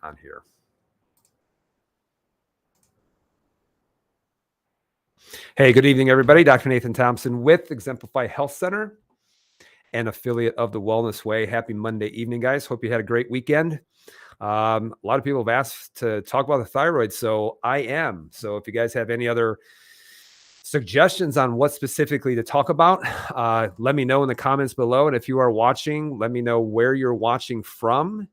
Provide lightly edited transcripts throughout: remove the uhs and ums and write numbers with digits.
on here. Hey, good evening, everybody. Dr. Nathan Thompson with Exemplify Health Center, an affiliate of the Wellness Way. Happy Monday evening, guys. Hope you had a great weekend. A lot of people have asked to talk about the thyroid, so I am. So if you guys have any other suggestions on what specifically to talk about, let me know in the comments below. And if you are watching, let me know where you're watching from.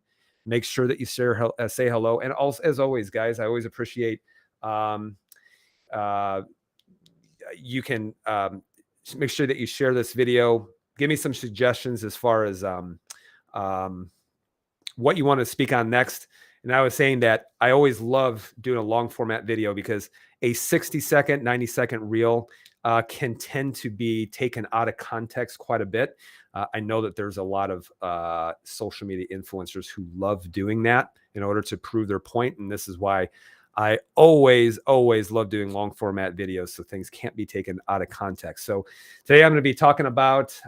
Make sure that you say hello. And also, as always, guys, I always appreciate you can make sure that you share this video. Give me some suggestions as far as what you want to speak on next. And I was saying that I always love doing a long format video because a 60-second, 90-second reel can tend to be taken out of context quite a bit. I know that there's a lot of social media influencers who love doing that in order to prove their point. And this is why I always love doing long format videos, so things can't be taken out of context. So today I'm going to be talking about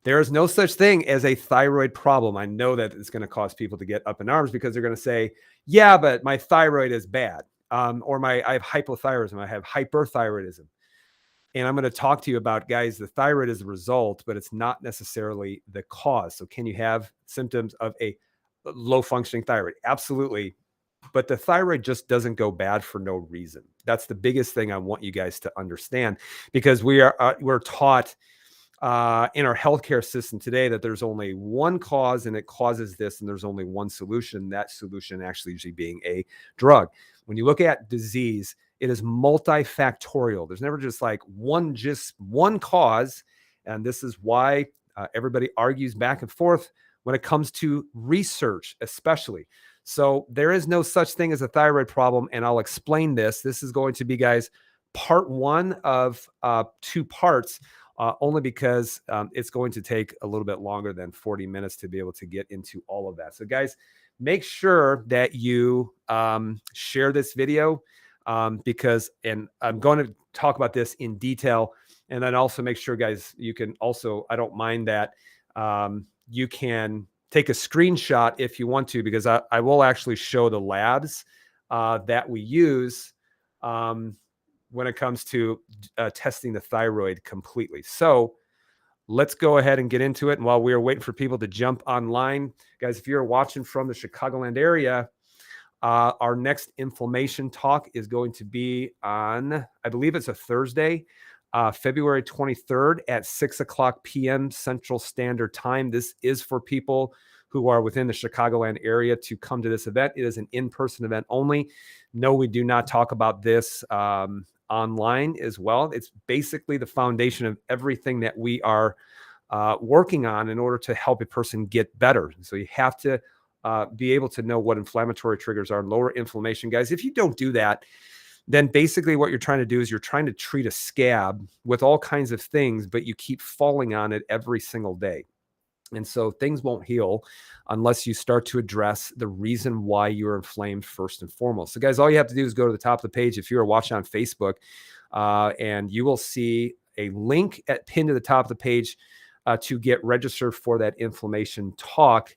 there is no such thing as a thyroid problem. I know that it's going to cause people to get up in arms because they're going to say, yeah, but my thyroid is bad. Or I have hypothyroidism. I have hyperthyroidism. And I'm going to talk to you about, guys, the thyroid is a result, but it's not necessarily the cause. So can you have symptoms of a low functioning thyroid? Absolutely. But the thyroid just doesn't go bad for no reason. That's the biggest thing I want you guys to understand, because we're taught in our healthcare system today that there's only one cause and it causes this, and there's only one solution. That solution actually usually being a drug. When you look at disease, it is multifactorial. There's never just like one cause. And this is why everybody argues back and forth when it comes to research, especially. So there is no such thing as a thyroid problem, and I'll explain this. This is going to be, guys, part one of 2 parts, only because it's going to take a little bit longer than 40 minutes to be able to get into all of that. So, guys, make sure that you share this video because I'm going to talk about this in detail. And then also make sure, guys, you can also, I don't mind that you can take a screenshot if you want to, because I will actually show the labs that we use when it comes to testing the thyroid completely. So let's go ahead and get into it. And while we are waiting for people to jump online, guys, if you're watching from the Chicagoland area, our next inflammation talk is going to be on, I believe it's a Thursday, February 23rd at 6:00 p.m. Central Standard Time. This is for people who are within the Chicagoland area to come to this event. It is an in-person event only. No, we do not talk about this online as well. It's basically the foundation of everything that we are working on in order to help a person get better. So you have to be able to know what inflammatory triggers are and lower inflammation. Guys, if you don't do that, then basically what you're trying to do is you're trying to treat a scab with all kinds of things, but you keep falling on it every single day. And so things won't heal unless you start to address the reason why you're inflamed first and foremost. So, guys, all you have to do is go to the top of the page. If you are watching on Facebook, and you will see a link pinned to the top of the page to get registered for that inflammation talk.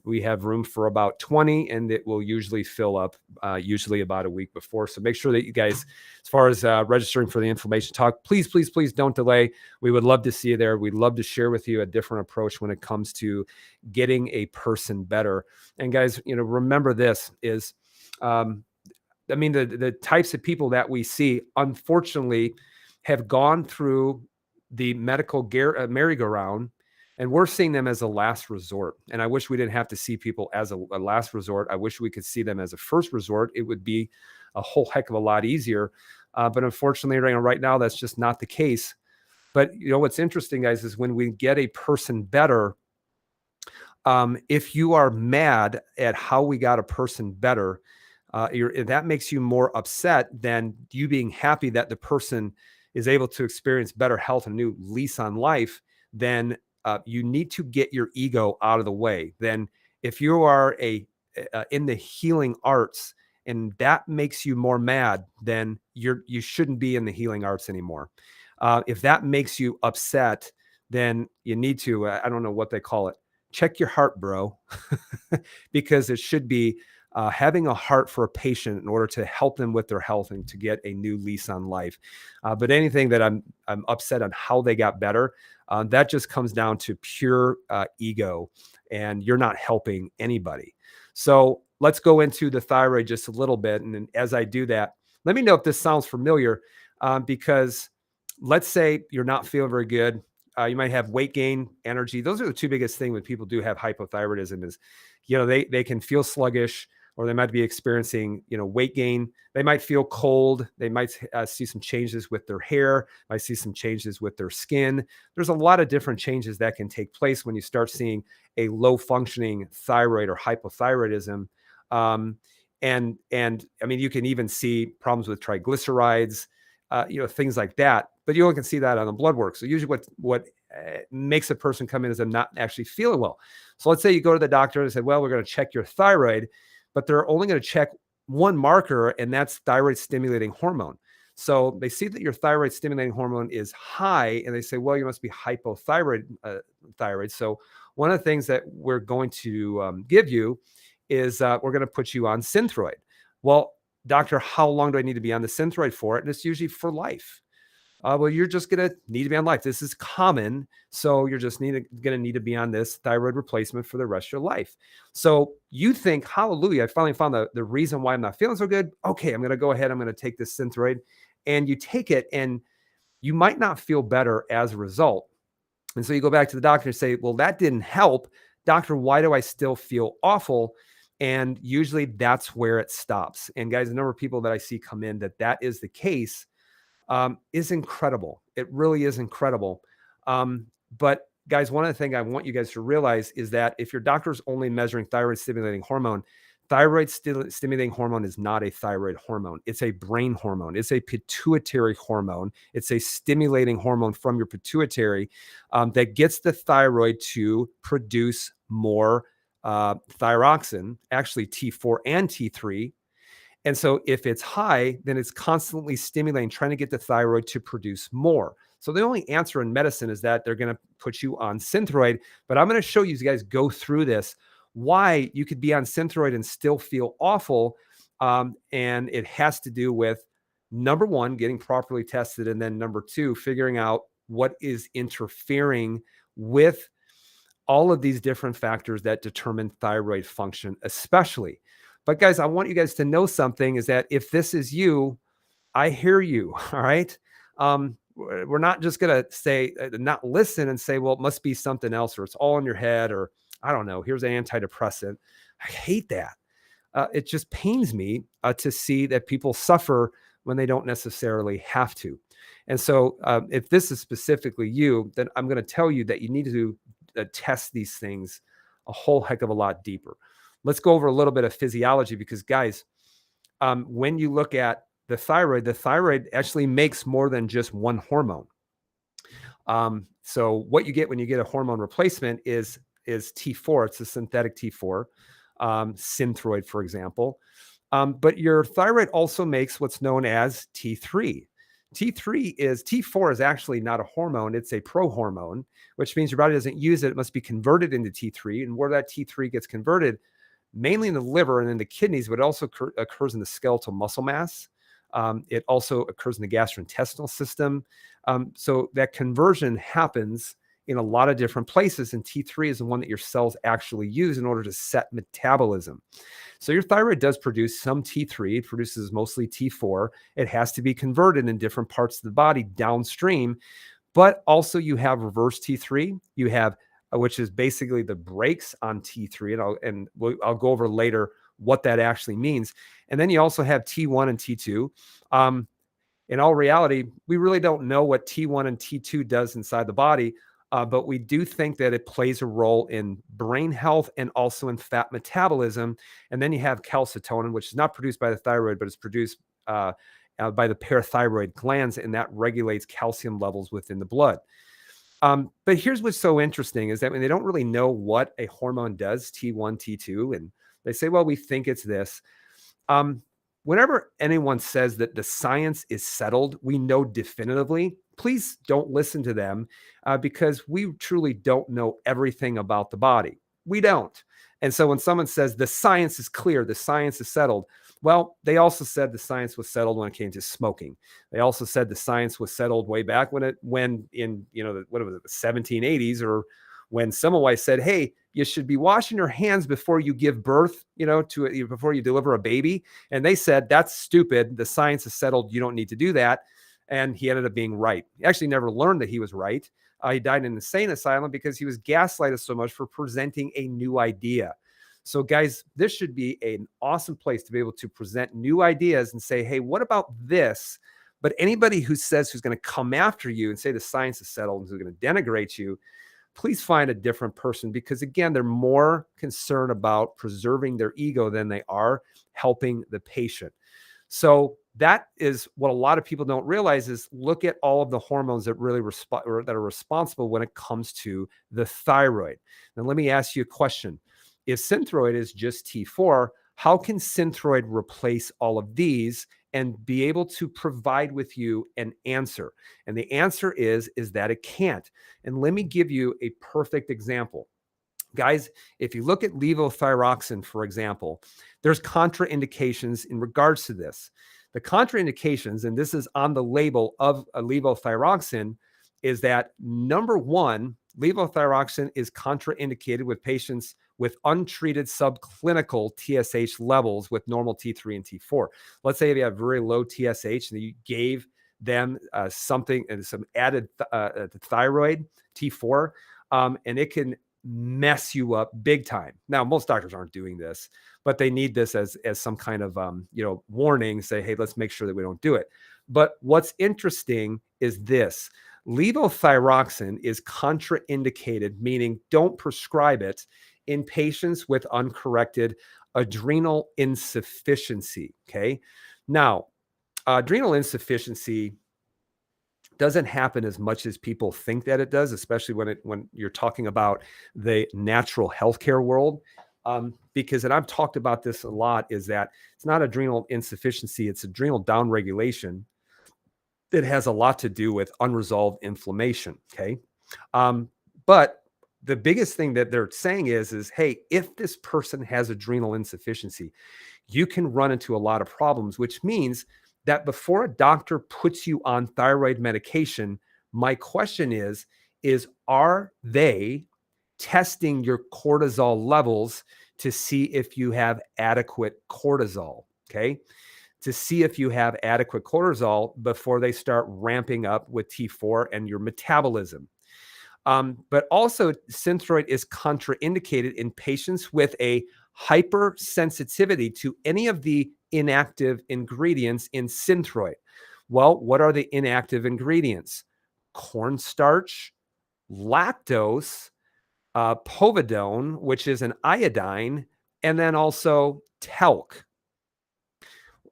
We have room for about 20, and it will usually fill up usually about a week before. So make sure that you guys, as far as registering for the inflammation talk, please don't delay. We would love to see you there. We'd love to share with you a different approach when it comes to getting a person better. And guys, remember this is, the types of people that we see, unfortunately, have gone through the medical merry-go-round. And we're seeing them as a last resort. And I wish we didn't have to see people as a last resort. I wish we could see them as a first resort. It would be a whole heck of a lot easier. But unfortunately, right now, that's just not the case. But what's interesting, guys, is when we get a person better, if you are mad at how we got a person better, that makes you more upset than you being happy that the person is able to experience better health and a new lease on life. Then you need to get your ego out of the way. Then if you are in the healing arts and that makes you more mad, then you shouldn't be in the healing arts anymore. If that makes you upset, then you need to, I don't know what they call it, check your heart, bro, because it should be having a heart for a patient in order to help them with their health and to get a new lease on life. But anything that I'm upset on how they got better, that just comes down to pure ego, and you're not helping anybody. So let's go into the thyroid just a little bit. And then as I do that, let me know if this sounds familiar, because let's say you're not feeling very good. You might have weight gain, energy. Those are the two biggest things when people do have hypothyroidism is, they can feel sluggish, or they might be experiencing, weight gain. They might feel cold. They might see some changes with their hair, might see some changes with their skin. There's a lot of different changes that can take place when you start seeing a low functioning thyroid or hypothyroidism. And I mean, you can even see problems with triglycerides, things like that. But you only can see that on the blood work. So usually what makes a person come in is them not actually feeling well. So let's say you go to the doctor and say, well, we're going to check your thyroid, but they're only going to check one marker, and that's thyroid stimulating hormone. So they see that your thyroid stimulating hormone is high, and they say, well, you must be hypothyroid. Thyroid. So one of the things that we're going to give you is we're going to put you on Synthroid. Well, doctor, how long do I need to be on the Synthroid for? And it's usually for life. Well, you're just going to need to be on life. This is common. So you're just going to need to be on this thyroid replacement for the rest of your life. So you think, hallelujah, I finally found the reason why I'm not feeling so good. Okay, I'm going to go ahead. I'm going to take this Synthroid. And you take it, and you might not feel better as a result. And so you go back to the doctor and say, well, that didn't help. Doctor, why do I still feel awful? And usually that's where it stops. And guys, the number of people that I see come in that is the case is incredible. It really is incredible. But guys, one of the things I want you guys to realize is that if your doctor's only measuring thyroid stimulating hormone is not a thyroid hormone. It's a brain hormone. It's a pituitary hormone. It's a stimulating hormone from your pituitary that gets the thyroid to produce more thyroxine, actually T4 and T3. And so if it's high, then it's constantly stimulating, trying to get the thyroid to produce more. So the only answer in medicine is that they're going to put you on Synthroid. But I'm going to show you guys go through this, why you could be on Synthroid and still feel awful. And it has to do with, number one, getting properly tested. And then number two, figuring out what is interfering with all of these different factors that determine thyroid function, especially. But guys, I want you guys to know something is that if this is you, I hear you. All right. We're not just going to say, not listen and say, well, it must be something else, or it's all in your head, or I don't know, here's an antidepressant. I hate that. It just pains me to see that people suffer when they don't necessarily have to. And so if this is specifically you, then I'm going to tell you that you need to test these things a whole heck of a lot deeper. Let's go over a little bit of physiology, because guys, when you look at the thyroid actually makes more than just one hormone. So what you get when you get a hormone replacement is T4. It's a synthetic T4, Synthroid, for example. But your thyroid also makes what's known as T3. T4 is actually not a hormone. It's a prohormone, which means your body doesn't use it. It must be converted into T3. And where that T3 gets converted, mainly in the liver and in the kidneys, but it also occurs in the skeletal muscle mass. It also occurs in the gastrointestinal system. So that conversion happens in a lot of different places, and T3 is the one that your cells actually use in order to set metabolism. So your thyroid does produce some T3. It produces mostly T4. It has to be converted in different parts of the body downstream, but also you have reverse T3. You have which is basically the brakes on T3, and I'll go over later what that actually means. And then you also have T1 and T2. In all reality, we really don't know what T1 and T2 does inside the body, but we do think that it plays a role in brain health and also in fat metabolism. And then you have calcitonin, which is not produced by the thyroid, but it's produced by the parathyroid glands, and that regulates calcium levels within the blood. But here's what's so interesting is that when they don't really know what a hormone does, T1, T2, and they say, well, we think it's this. whenever anyone says that the science is settled, we know definitively, please don't listen to them because we truly don't know everything about the body. We don't. And so when someone says the science is clear, the science is settled, well, they also said the science was settled when it came to smoking. They also said the science was settled way back when in, what was it, the 1780s, or when Semmelweis said, hey, you should be washing your hands before you give birth, before you deliver a baby. And they said, that's stupid. The science is settled. You don't need to do that. And he ended up being right. He actually never learned that he was right. He died in an insane asylum because he was gaslighted so much for presenting a new idea. So guys, this should be an awesome place to be able to present new ideas and say, hey, what about this? But anybody who's going to come after you and say the science is settled and who's going to denigrate you, please find a different person, because again, they're more concerned about preserving their ego than they are helping the patient. So that is what a lot of people don't realize is look at all of the hormones that really that are responsible when it comes to the thyroid. Now, let me ask you a question. If Synthroid is just T4, how can Synthroid replace all of these and be able to provide with you an answer? And the answer is that it can't. And let me give you a perfect example. Guys, if you look at levothyroxine, for example, there's contraindications in regards to this. The contraindications, and this is on the label of a levothyroxine, is that number one, levothyroxine is contraindicated with patients with untreated subclinical TSH levels with normal T3 and T4. Let's say if you have very low TSH and you gave them some added thyroid T4, and it can mess you up big time. Now, most doctors aren't doing this, but they need this as some kind of warning. Say, hey, let's make sure that we don't do it. But what's interesting is this: levothyroxine is contraindicated, meaning don't prescribe it in patients with uncorrected adrenal insufficiency. Okay, now adrenal insufficiency doesn't happen as much as people think that it does, especially when you're talking about the natural healthcare world. Because, and I've talked about this a lot, is that it's not adrenal insufficiency, it's adrenal downregulation that has a lot to do with unresolved inflammation. Okay. But the biggest thing that they're saying is, hey, if this person has adrenal insufficiency, you can run into a lot of problems, which means that before a doctor puts you on thyroid medication, my question is are they testing your cortisol levels to see if you have adequate cortisol? Okay. To see if you have adequate cortisol before they start ramping up with T4 and your metabolism. But also, Synthroid is contraindicated in patients with a hypersensitivity to any of the inactive ingredients in Synthroid. Well, what are the inactive ingredients? Cornstarch, lactose, povidone, which is an iodine, and then also talc.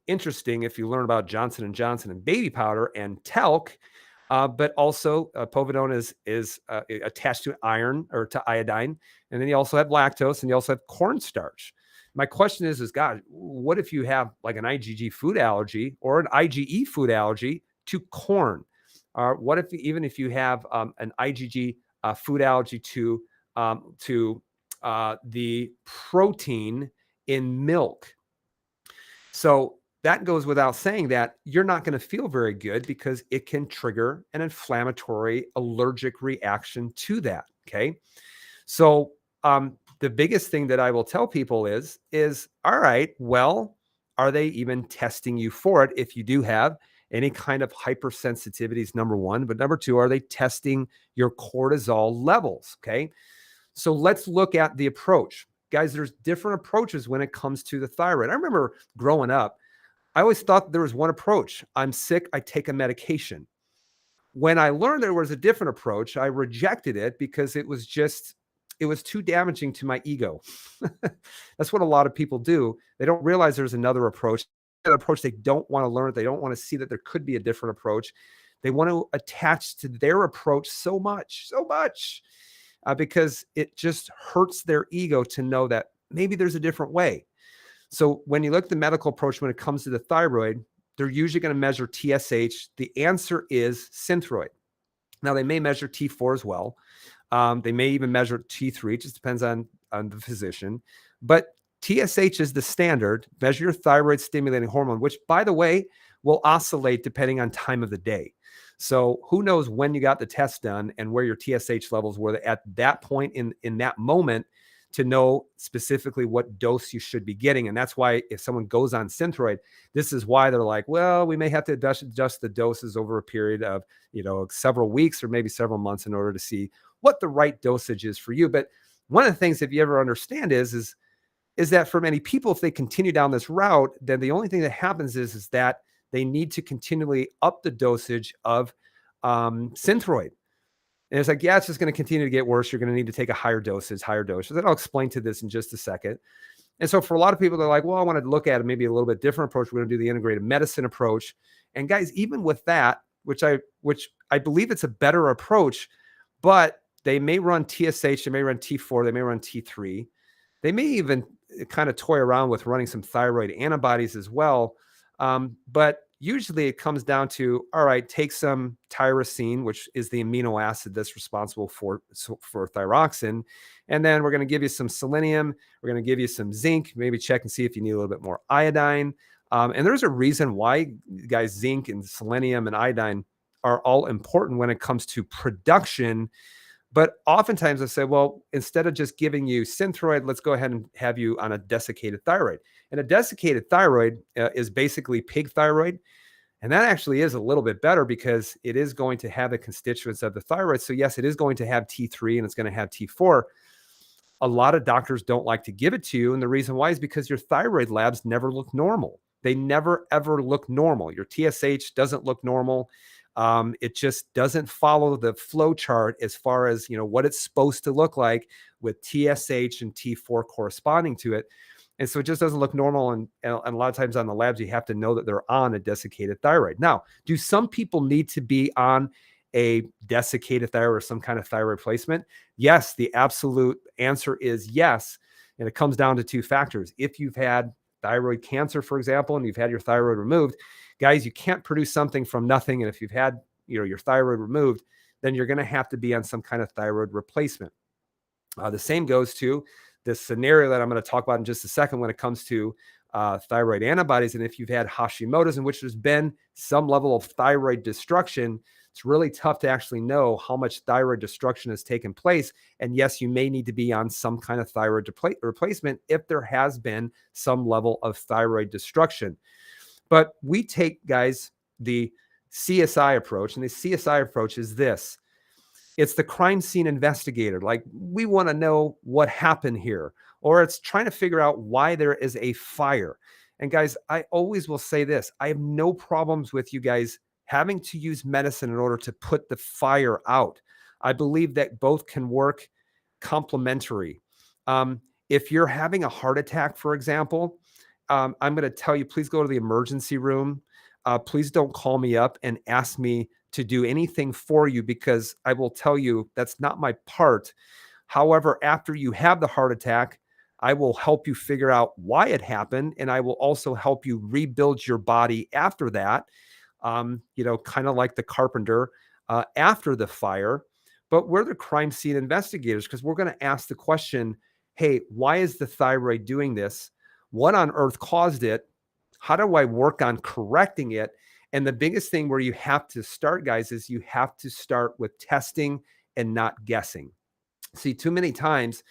Interesting if you learn about Johnson & Johnson and baby powder and talc, but also povidone is attached to iron or to iodine. And then you also have lactose and you also have cornstarch. My question is God, what if you have like an IgG food allergy or an IgE food allergy to corn? What if even if you have an IgG food allergy to the protein in milk? So that goes without saying that you're not going to feel very good because it can trigger an inflammatory allergic reaction to that. Okay. So the biggest thing that I will tell people is all right, well, are they even testing you for it? If you do have any kind of hypersensitivities, number one, but number two, are they testing your cortisol levels? Okay. So let's look at the approach. Guys, there's different approaches when it comes to the thyroid. I remember growing up, I always thought there was one approach. I'm sick, I take a medication. When I learned there was a different approach, I rejected it because it was too damaging to my ego. That's what a lot of people do. They don't realize there's another approach. An approach they don't want to learn. They don't want to see that there could be a different approach. They want to attach to their approach so much, because it just hurts their ego to know that maybe there's a different way. So when you look at the medical approach when it comes to the thyroid, they're usually going to measure TSH. The answer is Synthroid. Now, they may measure T4 as well. They may even measure T3. It just depends on the physician. But TSH is the standard. Measure your thyroid stimulating hormone, which, by the way, will oscillate depending on time of the day. So who knows when you got the test done and where your TSH levels were at that point in that moment to know specifically what dose you should be getting. And that's why if someone goes on Synthroid, this is why they're like, well, we may have to adjust the doses over a period of, several weeks or maybe several months in order to see what the right dosage is for you. But one of the things, if you ever understand is that for many people, if they continue down this route, then the only thing that happens is that they need to continually up the dosage of Synthroid. And it's like, yeah, it's just going to continue to get worse. You're going to need to take a higher doses. And I'll explain to this in just a second. And so for a lot of people, they're like, well, I want to look at maybe a little bit different approach. We're going to do the integrated medicine approach. And guys, even with that, which I believe it's a better approach, but they may run TSH, they may run T4, they may run T3. They may even kind of toy around with running some thyroid antibodies as well. But usually it comes down to, all right, take some tyrosine, which is the amino acid that's responsible for thyroxine. And then we're going to give you some selenium. We're going to give you some zinc, maybe check and see if you need a little bit more iodine. And there's a reason why, guys, zinc and selenium and iodine are all important when it comes to production. But oftentimes I say, well, instead of just giving you Synthroid, let's go ahead and have you on a desiccated thyroid. And a desiccated thyroid is basically pig thyroid. And that actually is a little bit better because it is going to have the constituents of the thyroid. So yes, it is going to have T3 and it's going to have T4. A lot of doctors don't like to give it to you. And the reason why is because your thyroid labs never look normal. They never, ever look normal. Your TSH doesn't look normal. It just doesn't follow the flow chart as far as, what it's supposed to look like with TSH and T4 corresponding to it. And so it just doesn't look normal. And a lot of times on the labs, you have to know that they're on a desiccated thyroid. Now, do some people need to be on a desiccated thyroid or some kind of thyroid replacement? Yes, the absolute answer is yes. And it comes down to two factors. If you've had thyroid cancer, for example, and you've had your thyroid removed, guys, you can't produce something from nothing. And if you've had, your thyroid removed, then you're going to have to be on some kind of thyroid replacement. The same goes to this scenario that I'm going to talk about in just a second when it comes to thyroid antibodies. And if you've had Hashimoto's in which there's been some level of thyroid destruction, it's really tough to actually know how much thyroid destruction has taken place. And yes, you may need to be on some kind of thyroid replacement if there has been some level of thyroid destruction. But we take, guys, the CSI approach, and the CSI approach is this. It's the crime scene investigator. Like, we want to know what happened here, or it's trying to figure out why there is a fire. And guys, I always will say this. I have no problems with you guys having to use medicine in order to put the fire out. I believe that both can work complementary. If you're having a heart attack, for example, I'm going to tell you, please go to the emergency room. Please don't call me up and ask me to do anything for you, because I will tell you that's not my part. However, after you have the heart attack, I will help you figure out why it happened. And I will also help you rebuild your body after that. Kind of like the carpenter after the fire. But we're the crime scene investigators because we're going to ask the question, hey, why is the thyroid doing this? What on earth caused it? How do I work on correcting it? And the biggest thing where you have to start, guys, is you have to start with testing and not guessing. See, too many times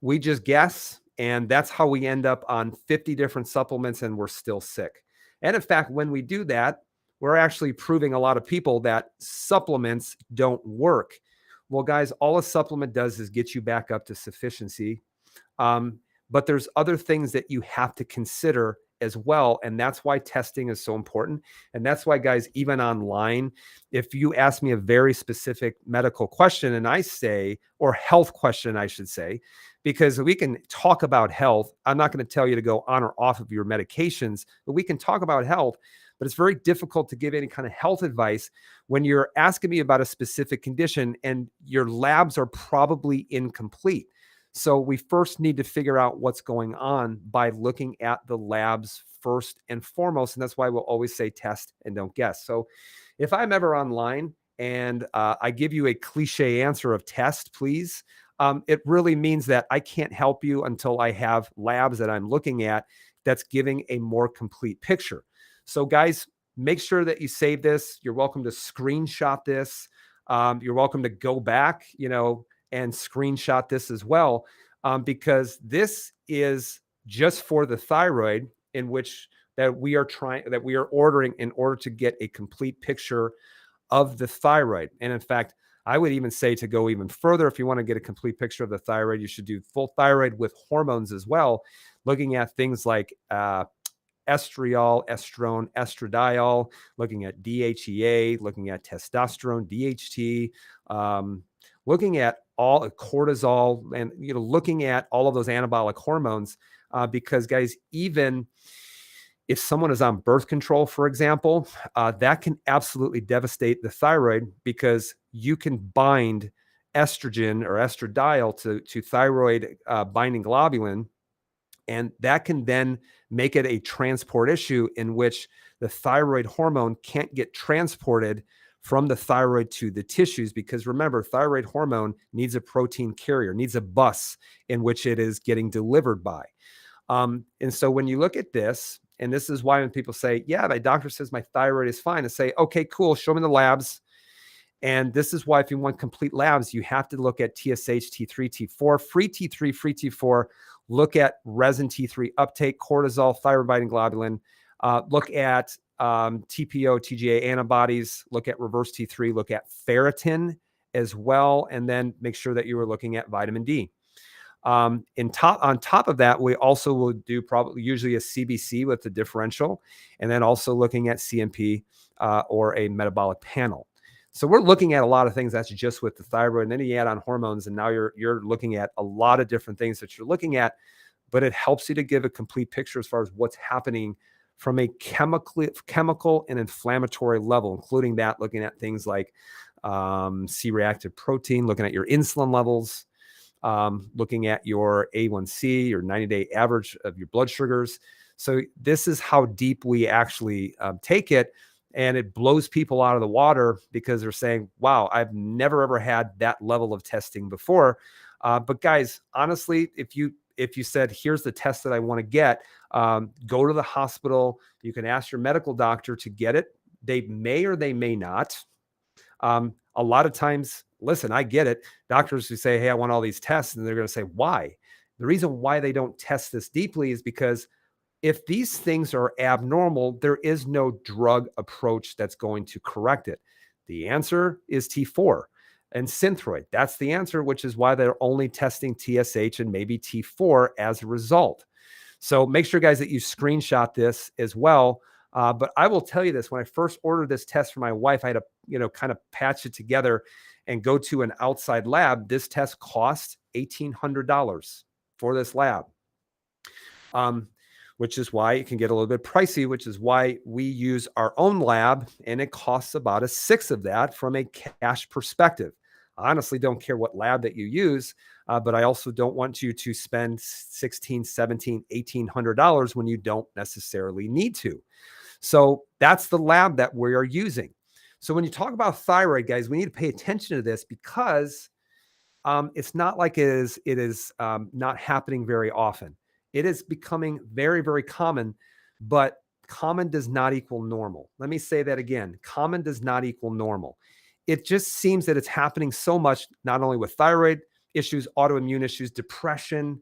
we just guess, and that's how we end up on 50 different supplements and we're still sick. And in fact, when we do that, we're actually proving a lot of people that supplements don't work. Well, guys, all a supplement does is get you back up to sufficiency. But there's other things that you have to consider as well. And that's why testing is so important. And that's why, guys, even online, if you ask me a very specific medical question and I say, or health question, I should say, because we can talk about health. I'm not going to tell you to go on or off of your medications, but we can talk about health. But it's very difficult to give any kind of health advice when you're asking me about a specific condition and your labs are probably incomplete. So we first need to figure out what's going on by looking at the labs first and foremost. And that's why we'll always say test and don't guess. So if I'm ever online and I give you a cliche answer of test, please, it really means that I can't help you until I have labs that I'm looking at that's giving a more complete picture. So, guys, make sure that you save this. You're welcome to screenshot this. You're welcome to go back, and screenshot this as well, because this is just for the thyroid, in which that we are ordering in order to get a complete picture of the thyroid. And in fact, I would even say to go even further, if you want to get a complete picture of the thyroid, you should do full thyroid with hormones as well, looking at things like estriol, estrone, estradiol, looking at DHEA, looking at testosterone, DHT, looking at all cortisol, and looking at all of those anabolic hormones, because guys, even if someone is on birth control, for example, that can absolutely devastate the thyroid, because you can bind estrogen or estradiol to thyroid binding globulin. And that can then make it a transport issue in which the thyroid hormone can't get transported from the thyroid to the tissues, because remember, thyroid hormone needs a protein carrier, needs a bus in which it is getting delivered by. And so when you look at this, and this is why when people say, yeah, my doctor says my thyroid is fine, I say, okay, cool, show me the labs. And this is why if you want complete labs, you have to look at TSH, T3, T4, free T3, free T4, look at resin T3 uptake, cortisol, thyroid binding globulin, look at TPO, TGA antibodies, look at reverse T3, look at ferritin as well, and then make sure that you are looking at vitamin D. On top of that, we also will do probably usually a CBC with the differential, and then also looking at CMP or a metabolic panel. So we're looking at a lot of things. That's just with the thyroid, and then you add on hormones, and now you're looking at a lot of different things that you're looking at. But it helps you to give a complete picture as far as what's happening from a chemical and inflammatory level, including that looking at things like C-reactive protein, looking at your insulin levels, looking at your A1C, your 90-day average of your blood sugars. So this is how deep we actually take it. And it blows people out of the water, because they're saying, wow, I've never, ever had that level of testing before. But guys, honestly, if you said, here's the test that I want to get, go to the hospital. You can ask your medical doctor to get it. They may or they may not. A lot of times, listen, I get it. Doctors who say, hey, I want all these tests, and they're going to say, why? The reason why they don't test this deeply is because if these things are abnormal, there is no drug approach that's going to correct it. The answer is T4 and Synthroid. That's the answer, which is why they're only testing TSH and maybe T4 as a result. So make sure, guys, that you screenshot this as well. But I will tell you this: when I first ordered this test for my wife, I had to, kind of patch it together and go to an outside lab. This test cost $1,800 for this lab. Which is why it can get a little bit pricey, which is why we use our own lab, and it costs about a sixth of that from a cash perspective. I honestly don't care what lab that you use, but I also don't want you to spend $1,600, $1,700, $1,800 when you don't necessarily need to. So that's the lab that we are using. So when you talk about thyroid, guys, we need to pay attention to this, because it's not like it is not happening very often. It is becoming very, very common, but common does not equal normal. Let me say that again. Common does not equal normal. It just seems that it's happening so much, not only with thyroid issues, autoimmune issues, depression.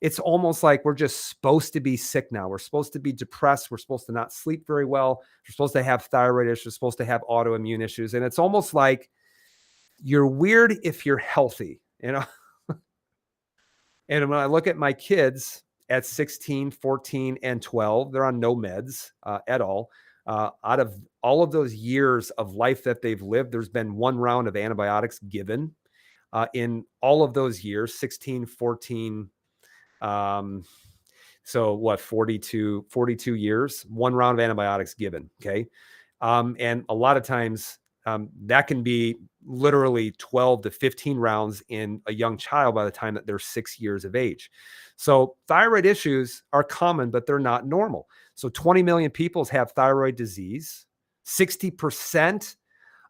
It's almost like we're just supposed to be sick now. We're supposed to be depressed. We're supposed to not sleep very well. We're supposed to have thyroid issues. We're supposed to have autoimmune issues. And it's almost like you're weird if you're healthy, And when I look at my kids at 16, 14, and 12, they're on no meds at all. Out of all of those years of life that they've lived, there's been one round of antibiotics given in all of those years, 16, 14. So what, 42 years, one round of antibiotics given. Okay. And a lot of times that can be, literally 12 to 15 rounds in a young child by the time that they're 6 years of age. So thyroid issues are common, but they're not normal. So 20 million people have thyroid disease. 60%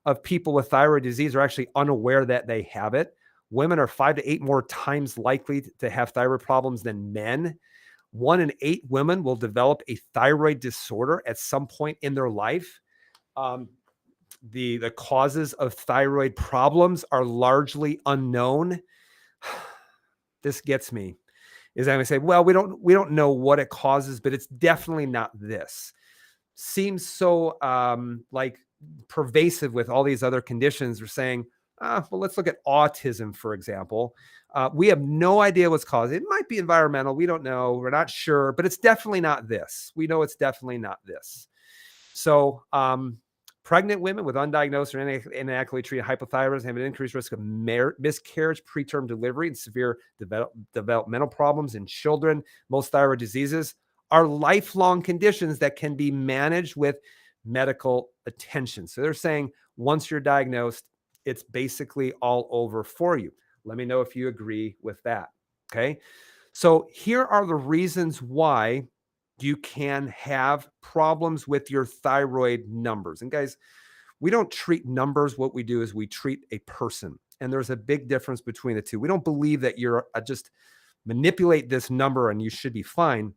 of people with thyroid disease are actually unaware that they have it. Women are 5 to 8 more times likely to have thyroid problems than men. 1 in 8 women will develop a thyroid disorder at some point in their life. The causes of thyroid problems are largely unknown. This gets me. Is I'm going to say, well, we don't know what it causes, but it's definitely not this. Seems so like pervasive with all these other conditions. We're saying, well, let's look at autism, for example. We have no idea what's causing it. It might be environmental. We don't know. We're not sure, but it's definitely not this. We know it's definitely not this. So pregnant women with undiagnosed or inadequately treated hypothyroidism have an increased risk of miscarriage, preterm delivery, and severe developmental problems in children. Most thyroid diseases are lifelong conditions that can be managed with medical attention. So they're saying once you're diagnosed, it's basically all over for you. Let me know if you agree with that. Okay. So here are the reasons why you can have problems with your thyroid numbers. And guys, we don't treat numbers. What we do is we treat a person. And there's a big difference between the two. We don't believe that you're just manipulate this number and you should be fine.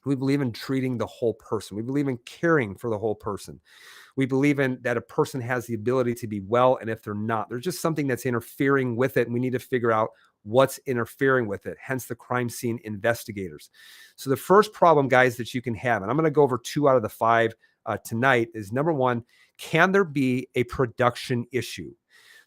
We believe in treating the whole person. We believe in caring for the whole person. We believe in that a person has the ability to be well. And if they're not, there's just something that's interfering with it. And we need to figure out what's interfering with it. Hence the crime scene investigators. So the first problem, guys, that you can have, and I'm going to go over 2 out of the 5 tonight, is number 1, can there be a production issue?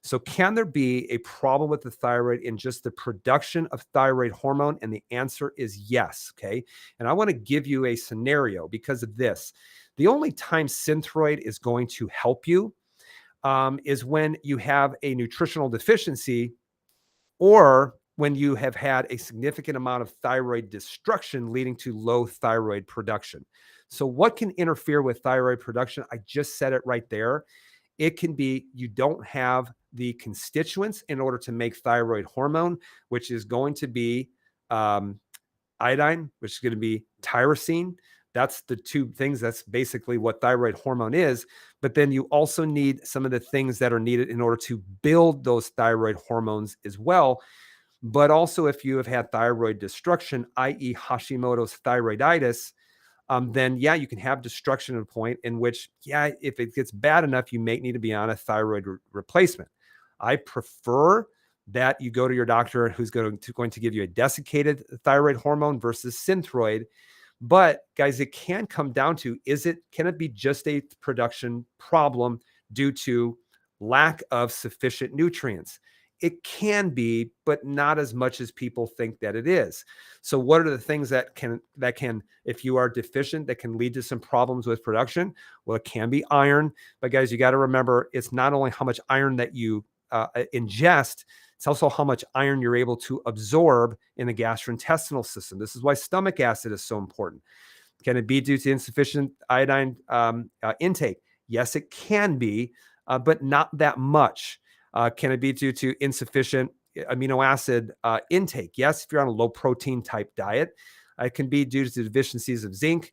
So can there be a problem with the thyroid in just the production of thyroid hormone? And the answer is yes. Okay. And I want to give you a scenario because of this. The only time Synthroid is going to help you is when you have a nutritional deficiency or when you have had a significant amount of thyroid destruction leading to low thyroid production. So what can interfere with thyroid production? I just said it right there. It can be you don't have the constituents in order to make thyroid hormone, which is going to be iodine, which is going to be tyrosine. That's the 2 things. That's basically what thyroid hormone is. But then you also need some of the things that are needed in order to build those thyroid hormones as well. But also if you have had thyroid destruction, i.e. Hashimoto's thyroiditis, then yeah, you can have destruction at a point in which, yeah, if it gets bad enough, you may need to be on a thyroid replacement. I prefer that you go to your doctor who's going to give you a desiccated thyroid hormone versus Synthroid. But guys, it can come down to, can it be just a production problem due to lack of sufficient nutrients? It can be, but not as much as people think that it is. So what are the things that can, if you are deficient, that can lead to some problems with production? Well, it can be iron, but guys, you got to remember, it's not only how much iron that you ingest, it's also how much iron you're able to absorb in the gastrointestinal system. This is why stomach acid is so important. Can it be due to insufficient iodine intake? Yes, it can be, but not that much. Can it be due to insufficient amino acid intake? Yes, if you're on a low protein type diet. It can be due to deficiencies of zinc.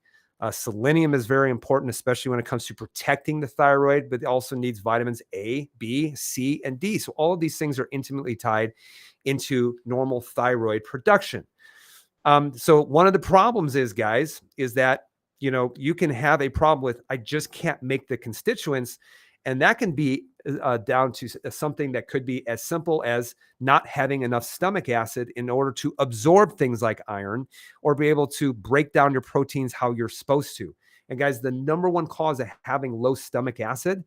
Selenium is very important, especially when it comes to protecting the thyroid, but it also needs vitamins A, B, C, and D. So all of these things are intimately tied into normal thyroid production. So one of the problems is, guys, is that, you can have a problem with, I just can't make the constituents. And that can be down to something that could be as simple as not having enough stomach acid in order to absorb things like iron or be able to break down your proteins how you're supposed to. And guys, the number 1 cause of having low stomach acid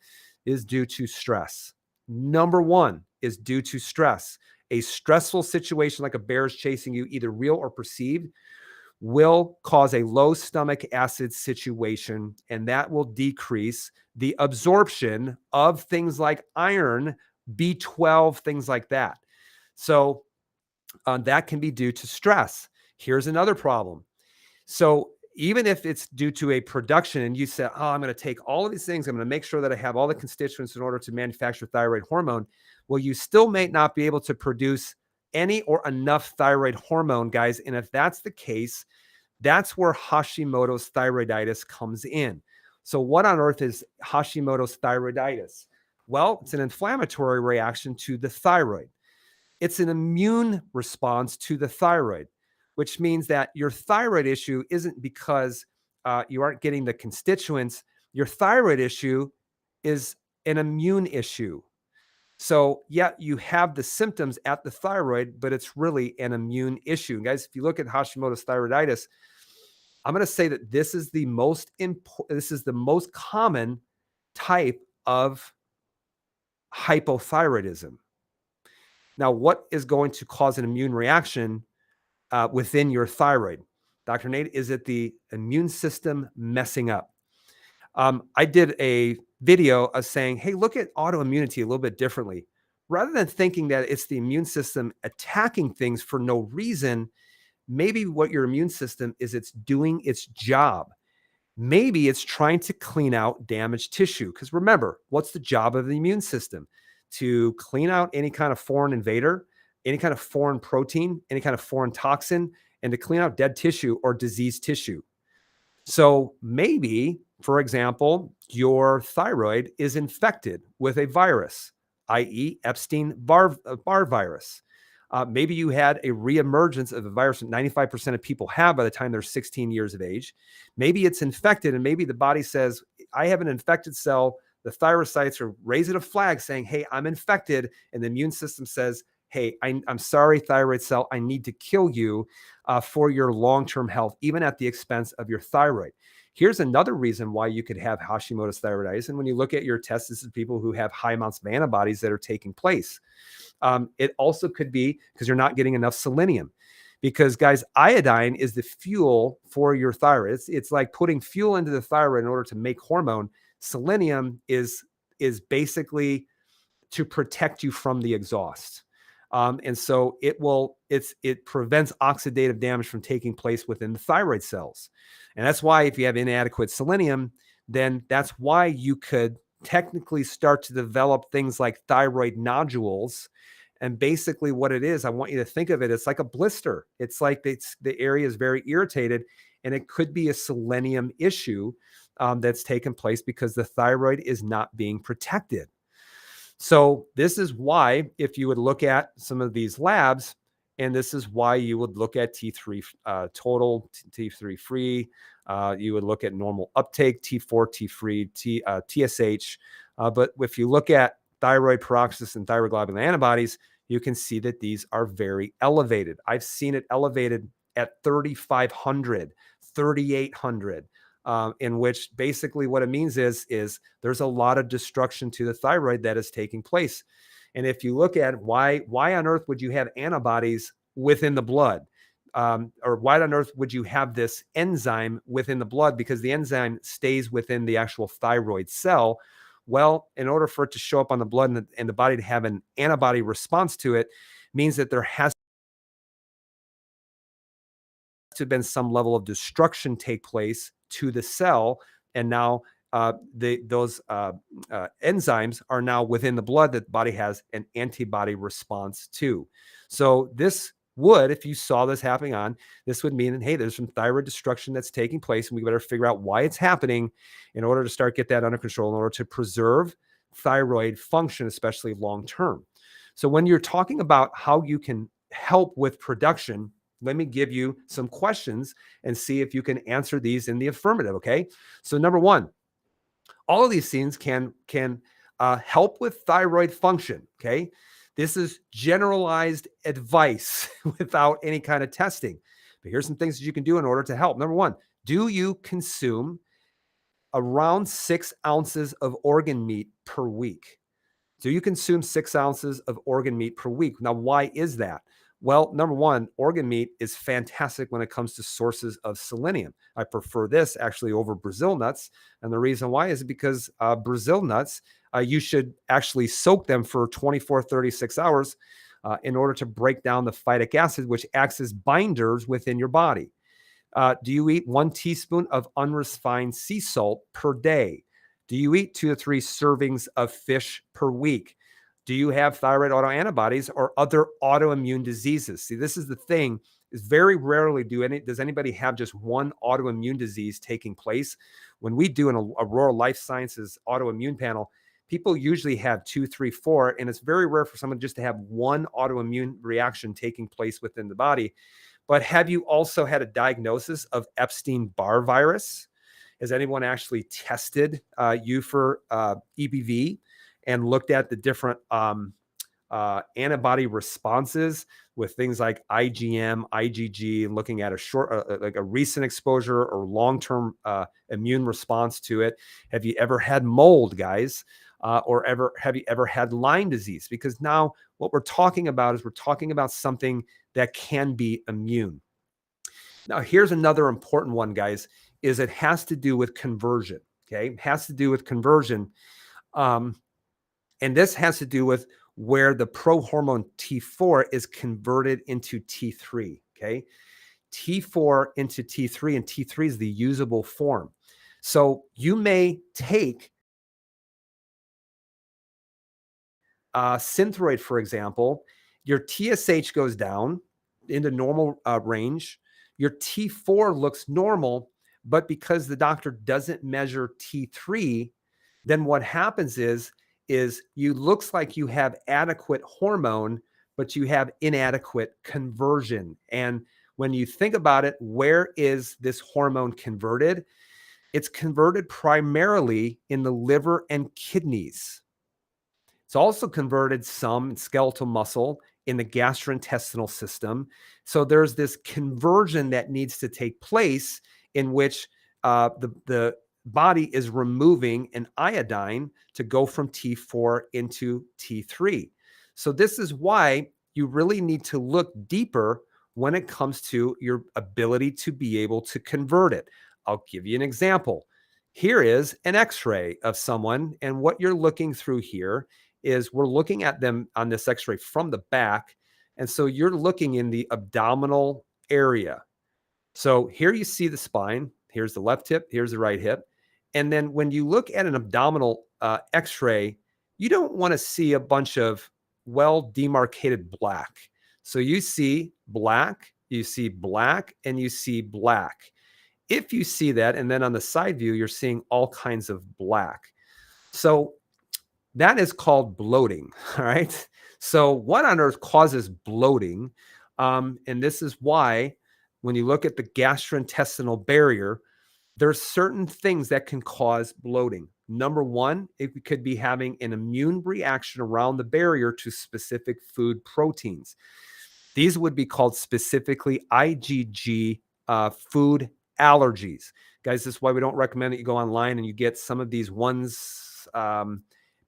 is due to stress. Number 1 is due to stress. A stressful situation like a bear is chasing you, either real or perceived, will cause a low stomach acid situation, and that will decrease the absorption of things like iron, B12, things like that. So that can be due to stress. Here's another problem. So even if it's due to a production and you say, oh, I'm going to take all of these things, I'm going to make sure that I have all the constituents in order to manufacture thyroid hormone. Well, you still may not be able to produce any or enough thyroid hormone, guys. And if that's the case, that's where Hashimoto's thyroiditis comes in. So what on earth is Hashimoto's thyroiditis? Well, it's an inflammatory reaction to the thyroid. It's an immune response to the thyroid, which means that your thyroid issue isn't because you aren't getting the constituents. Your thyroid issue is an immune issue. So, yeah, you have the symptoms at the thyroid, but it's really an immune issue. And guys, if you look at Hashimoto's thyroiditis, I'm going to say that this is the most important, this is the most common type of hypothyroidism. Now, what is going to cause an immune reaction within your thyroid? Dr. Nate, is it the immune system messing up? I did a video of saying, hey, look at autoimmunity a little bit differently. Rather than thinking that it's the immune system attacking things for no reason, maybe what your immune system is, it's doing its job. Maybe it's trying to clean out damaged tissue. Because remember, what's the job of the immune system? To clean out any kind of foreign invader, any kind of foreign protein, any kind of foreign toxin, and to clean out dead tissue or diseased tissue. So maybe, for example, your thyroid is infected with a virus, i.e. Epstein-Barr virus. Maybe you had a reemergence of a virus that 95% of people have by the time they're 16 years of age. Maybe it's infected, and maybe the body says, I have an infected cell. The thyrocytes are raising a flag saying, hey, I'm infected. And the immune system says, hey, I'm sorry, thyroid cell, I need to kill you for your long-term health, even at the expense of your thyroid. Here's another reason why you could have Hashimoto's thyroiditis. And when you look at your tests, this is people who have high amounts of antibodies that are taking place. It also could be because you're not getting enough selenium. Because, guys, iodine is the fuel for your thyroid. It's like putting fuel into the thyroid in order to make hormone. Selenium is basically to protect you from the exhaust. And so it prevents oxidative damage from taking place within the thyroid cells. And that's why if you have inadequate selenium, then that's why you could technically start to develop things like thyroid nodules. And basically what it is, I want you to think of it, it's like a blister. It's like the area is very irritated, and it could be a selenium issue that's taken place because the thyroid is not being protected. So this is why, if you would look at some of these labs, and this is why you would look at T3 total, T3 free, you would look at normal uptake, T4, T3, TSH. But if you look at thyroid peroxidase and thyroid globulin antibodies, you can see that these are very elevated. I've seen it elevated at 3,500, 3,800. In which basically what it means is there's a lot of destruction to the thyroid that is taking place. And if you look at why on earth would you have antibodies within the blood? Or why on earth would you have this enzyme within the blood? Because the enzyme stays within the actual thyroid cell. Well, in order for it to show up on the blood and the body to have an antibody response to it, means that there has to have been some level of destruction take place to the cell, and now those enzymes are now within the blood that the body has an antibody response to. So this would, if you saw this happening on, this would mean that, hey, there's some thyroid destruction that's taking place, and we better figure out why it's happening in order to get that under control, in order to preserve thyroid function, especially long term. So when you're talking about how you can help with production, let me give you some questions and see if you can answer these in the affirmative, okay? So number one, all of these things can help with thyroid function, okay? This is generalized advice without any kind of testing. But here's some things that you can do in order to help. Number one, do you consume around 6 ounces of organ meat per week? Do you consume 6 ounces of organ meat per week? Now, why is that? Well, number one, organ meat is fantastic when it comes to sources of selenium. I prefer this actually over Brazil nuts. And the reason why is because Brazil nuts, you should actually soak them for 24, 36 hours in order to break down the phytic acid, which acts as binders within your body. Do you eat 1 teaspoon of unrefined sea salt per day? Do you eat 2 to 3 servings of fish per week? Do you have thyroid autoantibodies or other autoimmune diseases? See, this is the thing, is very rarely does anybody have just one autoimmune disease taking place. When we do an Aurora Life Sciences autoimmune panel, people usually have 2, 3, 4, and it's very rare for someone just to have one autoimmune reaction taking place within the body. But have you also had a diagnosis of Epstein-Barr virus? Has anyone actually tested you for EBV and looked at the different antibody responses with things like IgM, IgG, and looking at a like a recent exposure or long-term immune response to it? Have you ever had mold, guys? Or have you ever had Lyme disease? Because now what we're talking about is we're talking about something that can be immune. Now, here's another important one, guys, is it has to do with conversion. Okay. It has to do with conversion. And this has to do with where the prohormone T4 is converted into T3. Okay. T4 into T3, and T3 is the usable form. So you may take Synthroid, for example, your TSH goes down into normal range. Your T4 looks normal, but because the doctor doesn't measure T3, then what happens is you looks like you have adequate hormone, but you have inadequate conversion. And when you think about it, where is this hormone converted? It's converted primarily in the liver and kidneys. It's also converted some skeletal muscle in the gastrointestinal system. So there's this conversion that needs to take place in which the body is removing an iodine to go from T4 into T3. So this is why you really need to look deeper when it comes to your ability to be able to convert it. I'll give you an example. Here is an x-ray of someone, and what you're looking through here is we're looking at them on this x-ray from the back. And so you're looking in the abdominal area. So here you see the spine. Here's the left hip. Here's the right hip. And then when you look at an abdominal x-ray, you don't want to see a bunch of well-demarcated black. So you see black, and you see black. If you see that, and then on the side view, you're seeing all kinds of black. So that is called bloating. All right. So what on earth causes bloating? And this is why when you look at the gastrointestinal barrier, there's certain things that can cause bloating. Number one, it could be having an immune reaction around the barrier to specific food proteins. These would be called specifically IgG food allergies. Guys, this is why we don't recommend that you go online and you get some of these ones.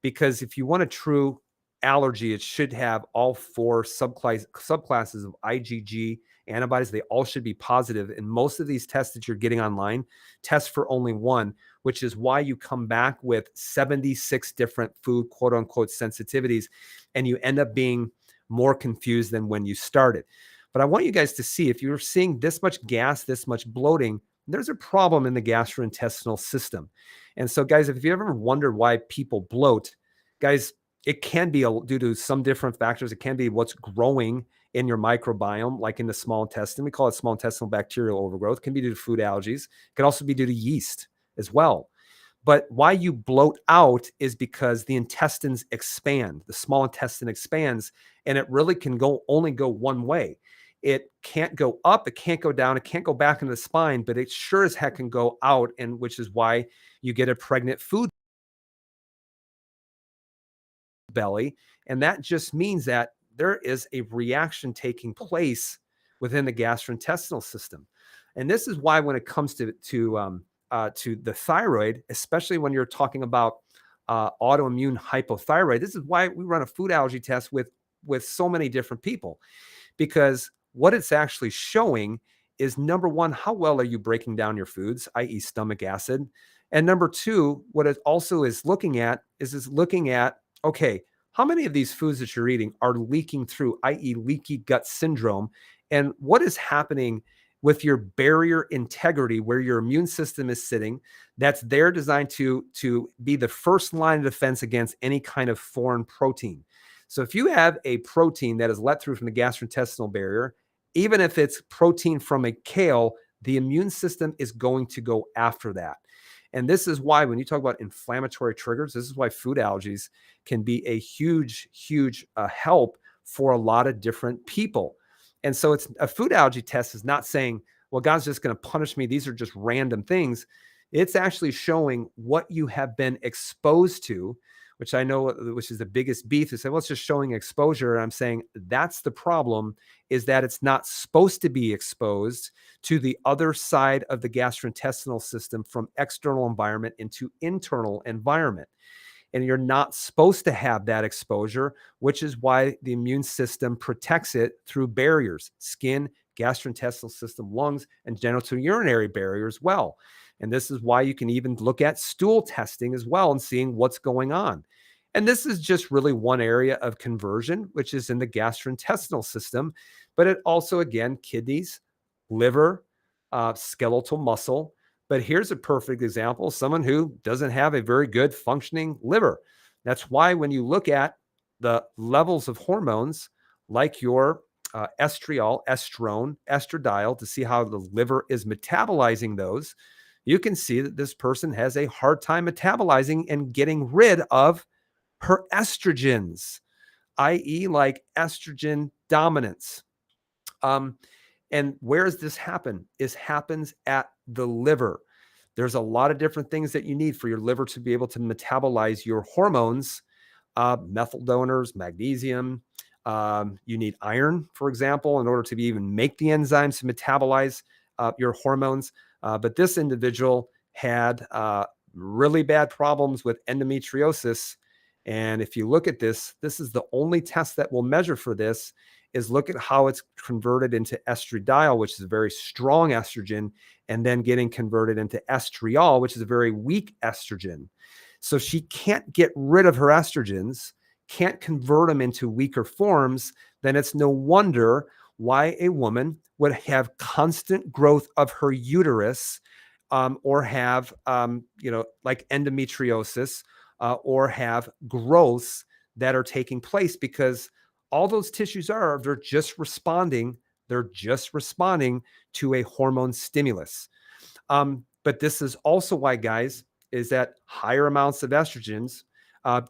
Because if you want a true allergy, it should have all 4 subclasses of IgG antibodies. They all should be positive. And most of these tests that you're getting online test for only one, which is why you come back with 76 different food, quote unquote, sensitivities, and you end up being more confused than when you started. But I want you guys to see, if you're seeing this much gas, this much bloating, there's a problem in the gastrointestinal system. And so, guys, if you ever wondered why people bloat, guys, it can be due to some different factors. It can be what's growing in your microbiome, like in the small intestine. We call it small intestinal bacterial overgrowth. It can be due to food allergies. It can also be due to yeast as well. But why you bloat out is because the intestines expand. The small intestine expands, and it really can only go one way. It can't go up, it can't go down, it can't go back into the spine, but it sure as heck can go out, and which is why you get a pregnant food belly. And that just means that there is a reaction taking place within the gastrointestinal system. And this is why when it comes to the thyroid, especially when you're talking about autoimmune hypothyroid, this is why we run a food allergy test with so many different people, because what it's actually showing is, number one, how well are you breaking down your foods, i.e. stomach acid? And number two, what it also is looking at is looking at, okay, how many of these foods that you're eating are leaking through, i.e. leaky gut syndrome? And what is happening with your barrier integrity, where your immune system is sitting, that's there designed to be the first line of defense against any kind of foreign protein. So if you have a protein that is let through from the gastrointestinal barrier, even if it's protein from a kale, the immune system is going to go after that. And this is why when you talk about inflammatory triggers, this is why food allergies can be a huge, huge help for a lot of different people. And so it's a food allergy test is not saying, well, God's just going to punish me. These are just random things. It's actually showing what you have been exposed to, which I know, which is the biggest beef. They say, well, it's just showing exposure. And I'm saying that's the problem, is that it's not supposed to be exposed to the other side of the gastrointestinal system from external environment into internal environment. And you're not supposed to have that exposure, which is why the immune system protects it through barriers: skin, gastrointestinal system, lungs, and genitourinary barrier as well. And this is why you can even look at stool testing as well and seeing what's going on. And this is just really one area of conversion, which is in the gastrointestinal system, but it also, again, kidneys, liver, skeletal muscle. But here's a perfect example: someone who doesn't have a very good functioning liver. That's why when you look at the levels of hormones like your estriol, estrone, estradiol, to see how the liver is metabolizing those, you can see that this person has a hard time metabolizing and getting rid of her estrogens, i.e., like estrogen dominance. And where does this happen? It happens at the liver. There's a lot of different things that you need for your liver to be able to metabolize your hormones, methyl donors, magnesium. You need iron, for example, in order to even make the enzymes to metabolize your hormones. But this individual had really bad problems with endometriosis. And if you look at this, this is the only test that will measure for this, is look at how it's converted into estradiol, which is a very strong estrogen, and then getting converted into estriol, which is a very weak estrogen. So she can't get rid of her estrogens, can't convert them into weaker forms. Then it's no wonder why a woman would have constant growth of her uterus, or have, like endometriosis, or have growths that are taking place, because all those tissues they're just responding to a hormone stimulus. But this is also why, guys, is that higher amounts of estrogens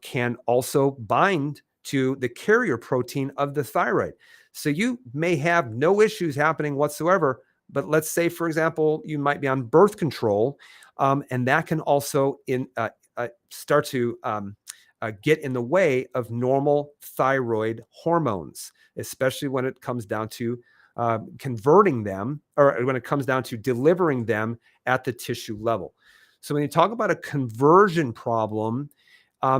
can also bind to the carrier protein of the thyroid. So you may have no issues happening whatsoever, but let's say, for example, you might be on birth control, and that can also start to get in the way of normal thyroid hormones, especially when it comes down to converting them, or when it comes down to delivering them at the tissue level. So when you talk about a conversion problem,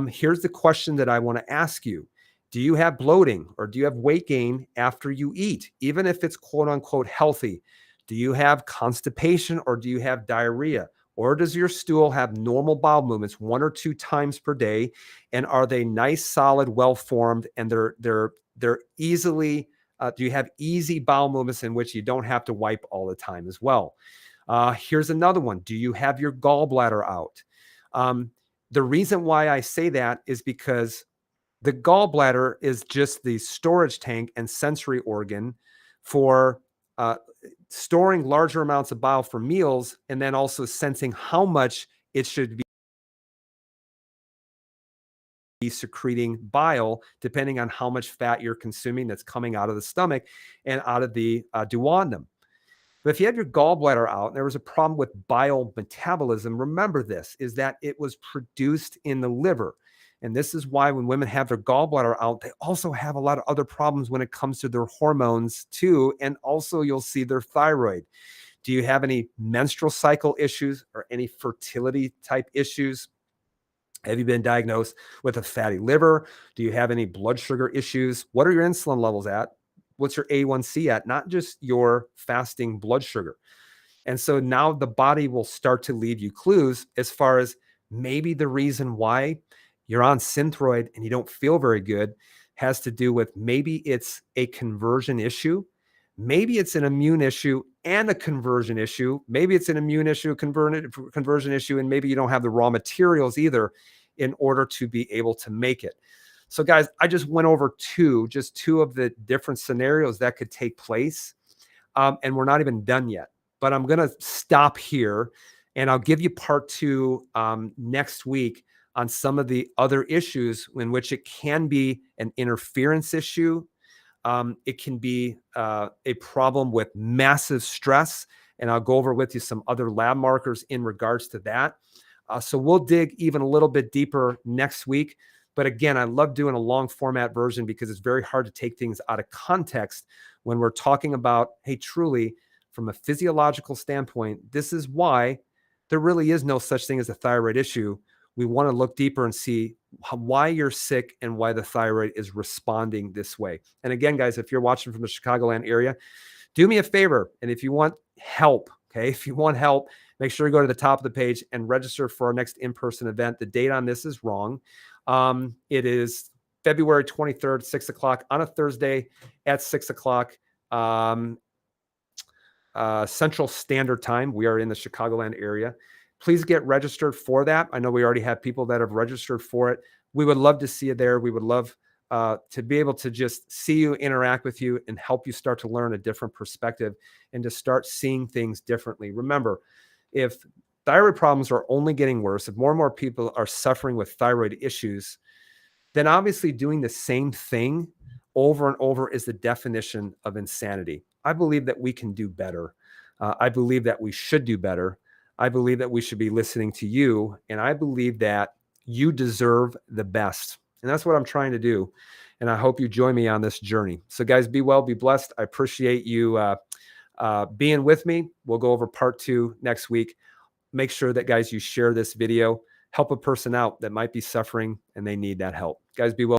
here's the question that I want to ask you. Do you have bloating, or do you have weight gain after you eat, even if it's quote unquote healthy? Do you have constipation, or do you have diarrhea? Or does your stool have normal bowel movements 1 or 2 times per day? And are they nice, solid, well-formed, and they're easily, do you have easy bowel movements in which you don't have to wipe all the time as well? Here's another one. Do you have your gallbladder out? The reason why I say that is because the gallbladder is just the storage tank and sensory organ for storing larger amounts of bile for meals, and then also sensing how much it should be secreting bile, depending on how much fat you're consuming that's coming out of the stomach and out of the duodenum. But if you have your gallbladder out and there was a problem with bile metabolism, remember this, is that it was produced in the liver. And this is why when women have their gallbladder out, they also have a lot of other problems when it comes to their hormones too. And also you'll see their thyroid. Do you have any menstrual cycle issues or any fertility type issues? Have you been diagnosed with a fatty liver? Do you have any blood sugar issues? What are your insulin levels at? What's your A1C at? Not just your fasting blood sugar. And so now the body will start to leave you clues as far as maybe the reason why you're on Synthroid and you don't feel very good has to do with, maybe it's a conversion issue. Maybe it's an immune issue and a conversion issue. Maybe it's an immune issue, conversion issue, and maybe you don't have the raw materials either in order to be able to make it. So guys, I just went over just two of the different scenarios that could take place. And we're not even done yet, but I'm going to stop here and I'll give you part two next week on some of the other issues in which it can be an interference issue. It can be a problem with massive stress, and I'll go over with you some other lab markers in regards to that. So we'll dig even a little bit deeper next week. But again, I love doing a long format version because it's very hard to take things out of context when we're talking about, hey, truly, from a physiological standpoint, this is why there really is no such thing as a thyroid issue. We want to look deeper and see why you're sick and why the thyroid is responding this way. And again, guys, if you're watching from the Chicagoland area, do me a favor. And if you want help, okay, if you want help, make sure you go to the top of the page and register for our next in-person event. The date on this is wrong. It is February 23rd, 6 o'clock on a Thursday at 6 o'clock Central Standard Time. We are in the Chicagoland area. Please get registered for that. I know we already have people that have registered for it. We would love to see you there. We would love to be able to just see you, interact with you, and help you start to learn a different perspective and to start seeing things differently. Remember, if thyroid problems are only getting worse, if more and more people are suffering with thyroid issues, then obviously doing the same thing over and over is the definition of insanity. I believe that we can do better. I believe that we should do better. I believe that we should be listening to you. And I believe that you deserve the best. And that's what I'm trying to do. And I hope you join me on this journey. So guys, be well, be blessed. I appreciate you being with me. We'll go over part two next week. Make sure that, guys, you share this video. Help a person out that might be suffering and they need that help. Guys, be well.